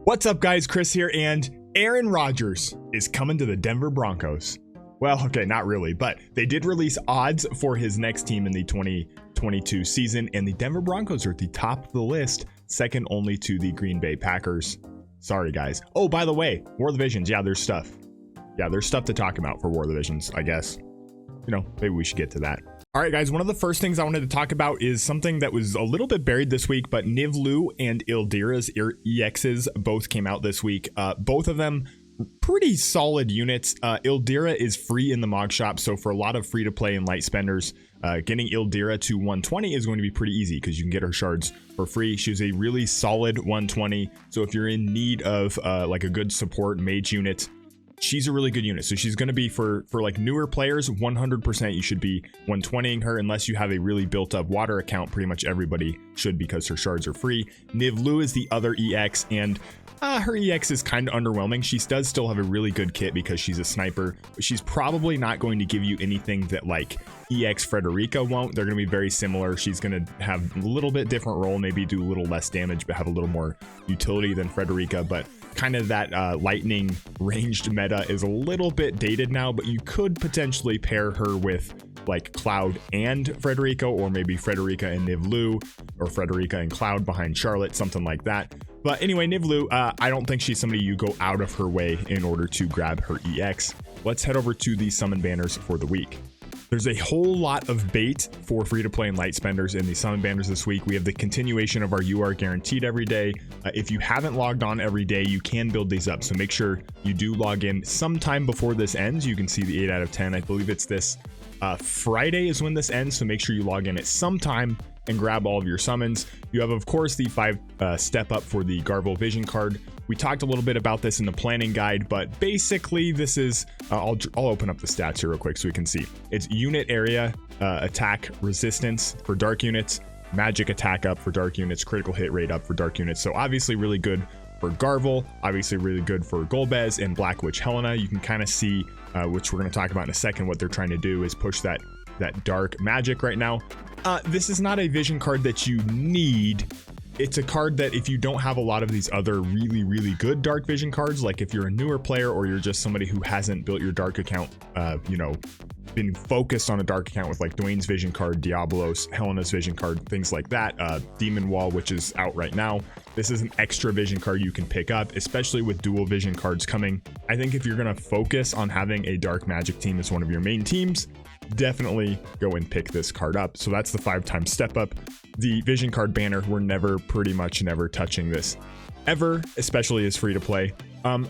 What's up, guys? Chris here, and Aaron Rodgers is coming to the Denver Broncos. Well, okay, not really, but they did release odds for his next team in the 2022 season, and the Denver Broncos are at the top of the list, second only to the Green Bay Packers. Sorry, guys. Oh, by the way, War of the Visions. Yeah, there's stuff. There's stuff to talk about for War of the Visions, I guess. You know, maybe we should get to that. All right, guys, one of the first things I wanted to talk about is something that was a little bit buried this week, but Nivlu and Ildira's EXs both came out this week. Both of them pretty solid units. Ildira is free in the Mog Shop, so for a lot of free-to-play and light spenders, getting Ildira to 120 is going to be pretty easy because you can get her shards for free. She's a really solid 120, so if you're in need of like a good support mage unit, she's a really good unit. So she's going to be for like newer players, 100% you should be 120ing her unless you have a really built up water account. Pretty much everybody should because her shards are free. Nivlu is the other EX, and her EX is kind of underwhelming. She does still have a really good kit because she's a sniper, but she's probably not going to give you anything that like EX Frederica won't. They're going to be very similar. She's going to have a little bit different role, maybe do a little less damage, but have a little more utility than Frederica. But kind of that lightning ranged meta is a little bit dated now, but you could potentially pair her with like Cloud and Frederica, or maybe Frederica and Nivlu, or Frederica and Cloud behind Charlotte, something like that. But anyway, Nivlu, I don't think she's somebody you go out of her way in order to grab her EX. Let's head over to the summon banners for the week. There's a whole lot of bait for free-to-play and light spenders in the summon banners this week. We have the continuation of our You Are Guaranteed every day. If you haven't logged on every day, you can build these up. So make sure you do log in sometime before this ends. You can see the 8 out of 10. I believe it's this Friday is when this ends. So make sure you log in at some time and grab all of your summons. You have, of course, the 5 step up for the Garble Vision card. We talked a little bit about this in the planning guide, but basically this is, I'll open up the stats here real quick so we can see. It's unit area, attack resistance for dark units, magic attack up for dark units, critical hit rate up for dark units. So obviously really good for Garble, obviously really good for Golbez and Black Witch Helena. You can kind of see, which we're going to talk about in a second, what they're trying to do is push that dark magic right now. This is not a vision card that you need. It's a card that if you don't have a lot of these other really, really good dark vision cards, like if you're a newer player or you're just somebody who hasn't built your dark account, been focused on a dark account with like Dwayne's vision card, Diablos, Helena's vision card, things like that, Demon Wall, which is out right now. This is an extra vision card you can pick up, especially with dual vision cards coming. I think if you're going to focus on having a dark magic team as one of your main teams, definitely go and pick this card up. So that's the 5-time step up. The vision card banner, we're pretty much never touching this ever, especially as free to play.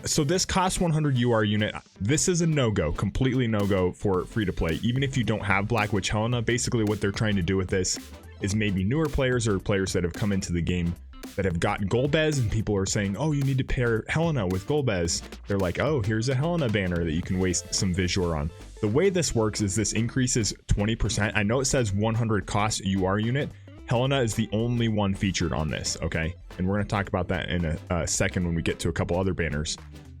So this costs 100 UR unit. This is a no-go, completely no-go for free to play. Even if you don't have Black Witch Helena, basically what they're trying to do with this is maybe newer players or players that have come into the game that have got Golbez, and people are saying, oh, you need to pair Helena with Golbez. They're like, oh, here's a Helena banner that you can waste some Visual on. The way this works is this increases 20%. I know it says 100 cost UR unit. Helena is the only one featured on this, okay? And we're going to talk about that in a second when we get to a couple other banners.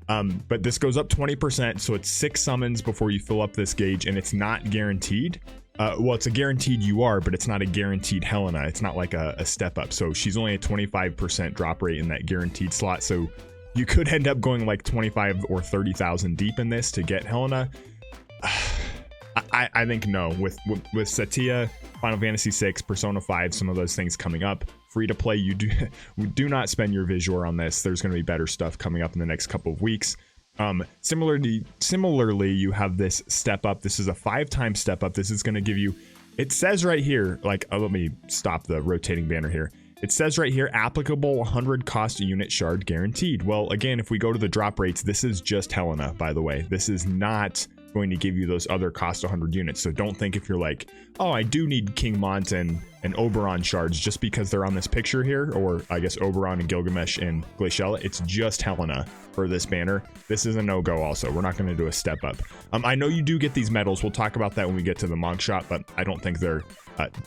But this goes up 20%, so it's 6 summons before you fill up this gauge, and it's not guaranteed. Well, it's a guaranteed UR, but it's not a guaranteed Helena. It's not like a step up. So she's only a 25% drop rate in that guaranteed slot. So you could end up going like 25 or 30,000 deep in this to get Helena. I think no. With Satya, Final Fantasy VI, Persona 5, some of those things coming up, free to play, you do not spend your Visual on this. There's going to be better stuff coming up in the next couple of weeks. Similarly, you have this step up. This is a 5-time step up. This is going to give you, it says right here, like, let me stop the rotating banner here. It says right here, applicable 100 cost unit shard guaranteed. Well, again, if we go to the drop rates, this is just Helena, by the way. This is not going to give you those other cost 100 units. So don't think if you're like, oh, I do need King Mont and Oberon shards just because they're on this picture here, or I guess Oberon and Gilgamesh and Glaciella. It's just Helena for this banner. This is a no-go also. We're not going to do a step up. I know you do get these medals. We'll talk about that when we get to the Mog Shop, but I don't think they're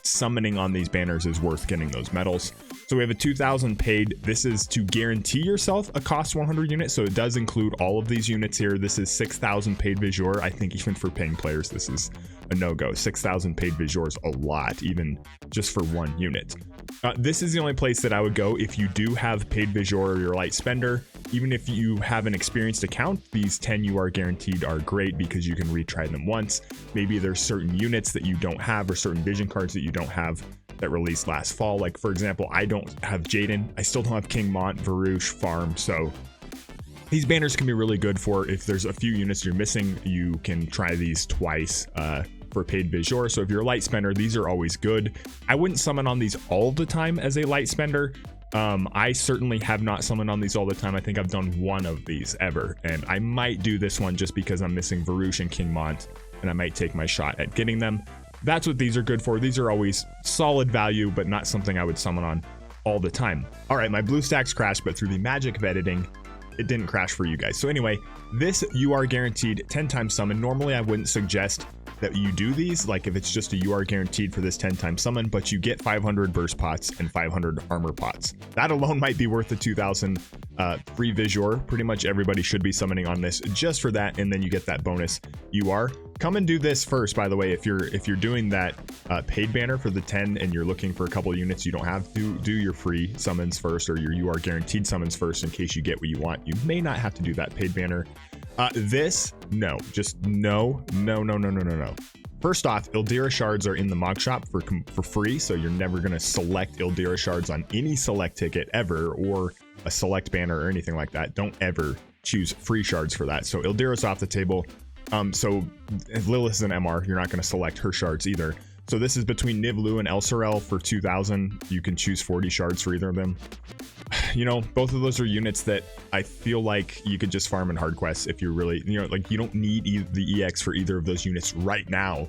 summoning on these banners is worth getting those medals. So we have a 2,000 paid. This is to guarantee yourself a cost 100 unit. So it does include all of these units here. This is 6,000 paid Visual. I think even for paying players, this is a no-go. 6,000 paid Visual is a lot, even just for one unit. This is the only place that I would go if you do have paid Visual or you're a light spender. Even if you have an experienced account, these 10 UR guaranteed are great because you can retry them once. Maybe there's certain units that you don't have or certain vision cards that you don't have that released last fall. Like for example, I don't have Jaden. I still don't have King Mont, Varouche, Farm. So these banners can be really good for if there's a few units you're missing, you can try these twice for paid Vizor. So if you're a light spender, these are always good. I wouldn't summon on these all the time as a light spender. I certainly have not summoned on these all the time. I think I've done one of these ever, and I might do this one just because I'm missing Varouche and King Mont, and I might take my shot at getting them. That's what these are good for. These are always solid value, but not something I would summon on all the time. All right, my BlueStacks crashed, but through the magic of editing, it didn't crash for you guys. So anyway, this UR guaranteed 10 times summon. Normally I wouldn't suggest that you do these, like if it's just a UR guaranteed for this 10 times summon, but you get 500 burst pots and 500 armor pots. That alone might be worth the 2000 free Vizor. Pretty much everybody should be summoning on this just for that, and then you get that bonus UR. Come and do this first, by the way. If you're doing that paid banner for the 10 and you're looking for a couple of units you don't have, do your free summons first, or your UR guaranteed summons first in case you get what you want. You may not have to do that paid banner. No. First off, Ildira shards are in the Mog Shop for free, so you're never going to select Ildira shards on any select ticket ever, or a select banner or anything like that. Don't ever choose free shards for that. So Ildira's off the table. So if Lilith is an MR, you're not going to select her shards either. So this is between Nivlu and Elsorel for 2000. You can choose 40 shards for either of them. You know, both of those are units that I feel like you could just farm in hard quests if you're really, you know, like you don't need the EX for either of those units right now.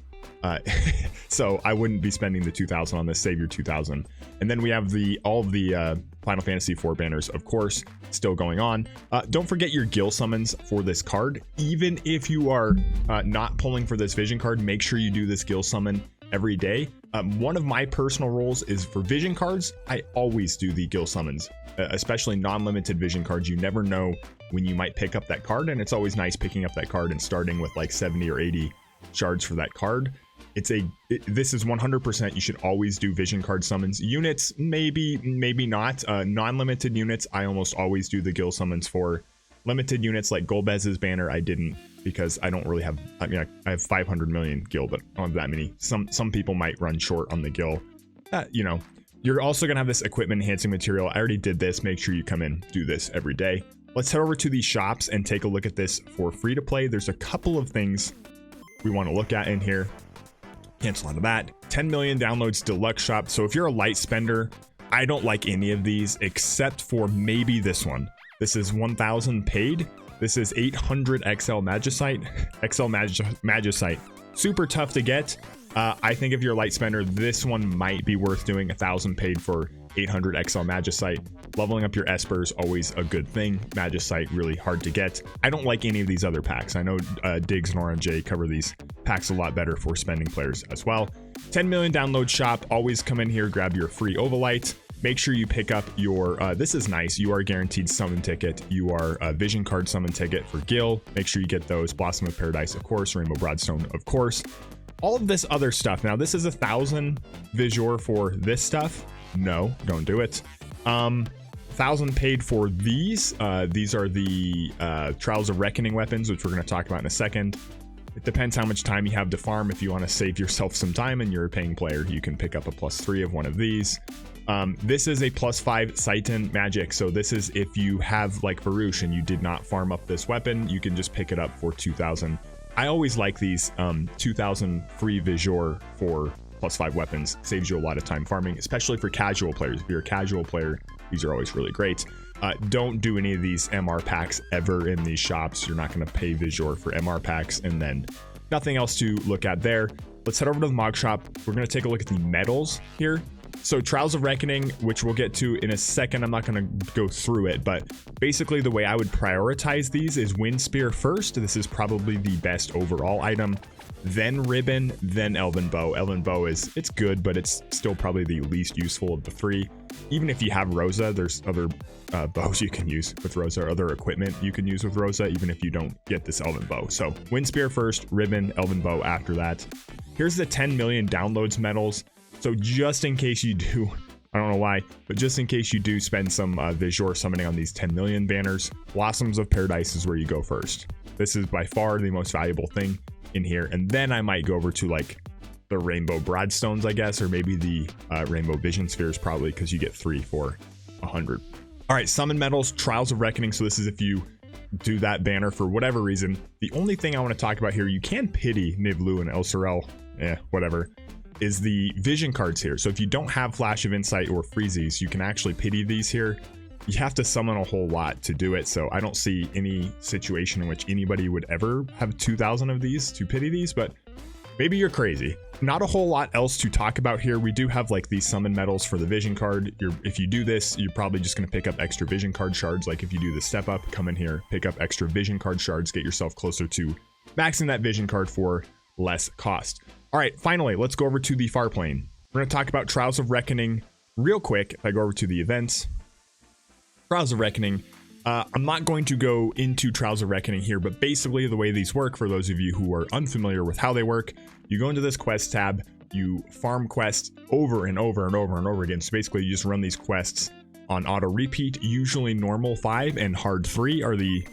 So I wouldn't be spending the 2000 on this. Save your 2000. And then we have all of the Final Fantasy IV banners, of course, still going on. Don't forget your Gil summons for this card. Even if you are not pulling for this vision card, make sure you do this Gil summon every day. One of my personal roles is for vision cards. I always do the Gil summons, especially non-limited vision cards. You never know when you might pick up that card, and it's always nice picking up that card and starting with like 70 or 80 shards for that card. This is 100%. You should always do vision card summons. Units, maybe not. Non-limited units, I almost always do the Gil summons for. Limited units like Golbez's banner, I didn't, because I don't really have, I mean, I have 500 million Gil, but I don't have that many. Some people might run short on the Gil. You know, you're also gonna have this equipment enhancing material. I already did this. Make sure you come in, do this every day. Let's head over to these shops and take a look at this for free to play. There's a couple of things we want to look at in here. Cancel out of that. 10 million downloads deluxe shop. So if you're a light spender, I don't like any of these except for maybe this one. This is 1000 paid. This is 800 XL Magicite. Magicite. Super tough to get. I think if you're a light spender, this one might be worth doing. 1000 paid for 800 XL Magicite. Leveling up your Espers, always a good thing. Magicite, really hard to get. I don't like any of these other packs. I know Diggs and RMJ cover these packs a lot better for spending players as well. 10 million download shop. Always come in here, grab your free Ovalite. Make sure you pick up your, this is nice, you are guaranteed summon ticket. You are a vision card summon ticket for Gil. Make sure you get those. Blossom of Paradise, of course. Rainbow Broadstone, of course. All of this other stuff. Now, this is 1000 Vizor for this stuff. No, don't do it. 1000 paid for these. These are the Trials of Reckoning weapons, which we're going to talk about in a second. It depends how much time you have to farm. If you want to save yourself some time and you're a paying player, you can pick up a +3 of one of these. This is a +5 Citan magic. So this is if you have like Varouche and you did not farm up this weapon, you can just pick it up for 2000. I always like these 2000 free Vizor for +5 weapons. Saves you a lot of time farming, especially for casual players. If you're a casual player, these are always really great. Don't do any of these MR packs ever in these shops. You're not going to pay Vizor for MR packs, and then nothing else to look at there. Let's head over to the Mog Shop. We're going to take a look at the medals here. So Trials of Reckoning, which we'll get to in a second. I'm not going to go through it, but basically the way I would prioritize these is Wind Spear first. This is probably the best overall item. Then Ribbon, then Elven Bow. Elven Bow it's good, but it's still probably the least useful of the three. Even if you have Rosa, there's other bows you can use with Rosa, or other equipment you can use with Rosa, even if you don't get this Elven Bow. So Wind Spear first, Ribbon, Elven Bow after that. Here's the 10 million downloads medals. So just in case you do I don't know why, but just in case you do spend some Vizor summoning on these 10 million banners, Blossoms of Paradise is where you go first. This is by far the most valuable thing in here. And then I might go over to like the Rainbow Broadstones, I guess, or maybe the Rainbow Vision Spheres, probably, because you get 3 for 100. All right, Summon Medals, Trials of Reckoning. So this is if you do that banner for whatever reason. The only thing I want to talk about here, you can pity Niblu and Elsorel, whatever, is the vision cards here. So if you don't have Flash of Insight or Freezies, you can actually pity these here. You have to summon a whole lot to do it, so I don't see any situation in which anybody would ever have 2,000 of these to pity these, but maybe you're crazy. Not a whole lot else to talk about here. We do have like these summon medals for the vision card. If you do this, you're probably just going to pick up extra vision card shards. Like if you do the step up, come in here, pick up extra vision card shards, get yourself closer to maxing that vision card for less cost. All right, finally, let's go over to the far plane. We're going to talk about Trials of Reckoning real quick. If I go over to the events, Trials of Reckoning, I'm not going to go into Trials of Reckoning here, but basically the way these work, for those of you who are unfamiliar with how they work, you go into this quest tab, you farm quests over and over and over and over again. So basically you just run these quests on auto repeat. Usually normal 5 and hard 3 are the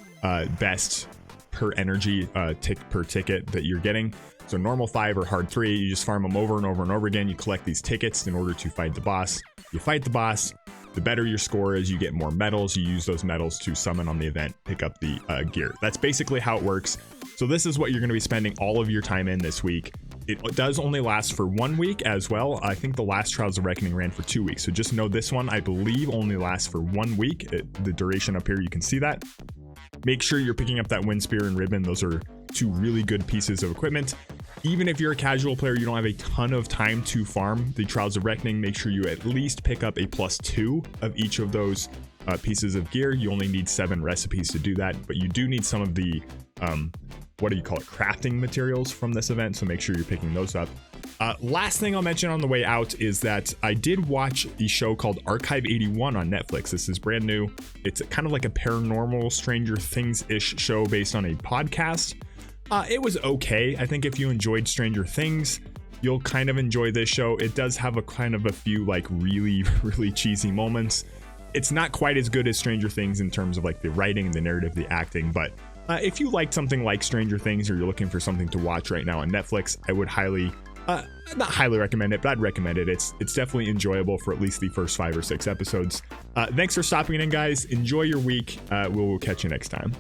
best per energy per ticket that you're getting. So normal 5 or hard 3, you just farm them over and over and over again. You collect these tickets in order to fight the boss. You fight the boss. The better your score is, you get more medals. You use those medals to summon on the event, pick up the gear. That's basically how it works. So this is what you're going to be spending all of your time in this week. It does only last for 1 week as well. I think the last Trials of Reckoning ran for 2 weeks. So just know this one, I believe, only lasts for 1 week. The duration up here, you can see that. Make sure you're picking up that Wind Spear and Ribbon. Those are 2 really good pieces of equipment. Even if you're a casual player, you don't have a ton of time to farm the Trials of Reckoning, make sure you at least pick up a +2 of each of those pieces of gear. You only need 7 recipes to do that, but you do need some of the, crafting materials from this event, so make sure you're picking those up. Last thing I'll mention on the way out is that I did watch a show called Archive 81 on Netflix. This is brand new. It's kind of like a paranormal Stranger Things-ish show based on a podcast. It was okay. I think if you enjoyed Stranger Things, you'll kind of enjoy this show. It does have a kind of a few like really, really cheesy moments. It's not quite as good as Stranger Things in terms of like the writing, the narrative, the acting, but if you like something like Stranger Things or you're looking for something to watch right now on Netflix, I would not highly recommend it, but I'd recommend it. It's definitely enjoyable for at least the first 5 or 6 episodes. Thanks for stopping in, guys. Enjoy your week. We'll catch you next time.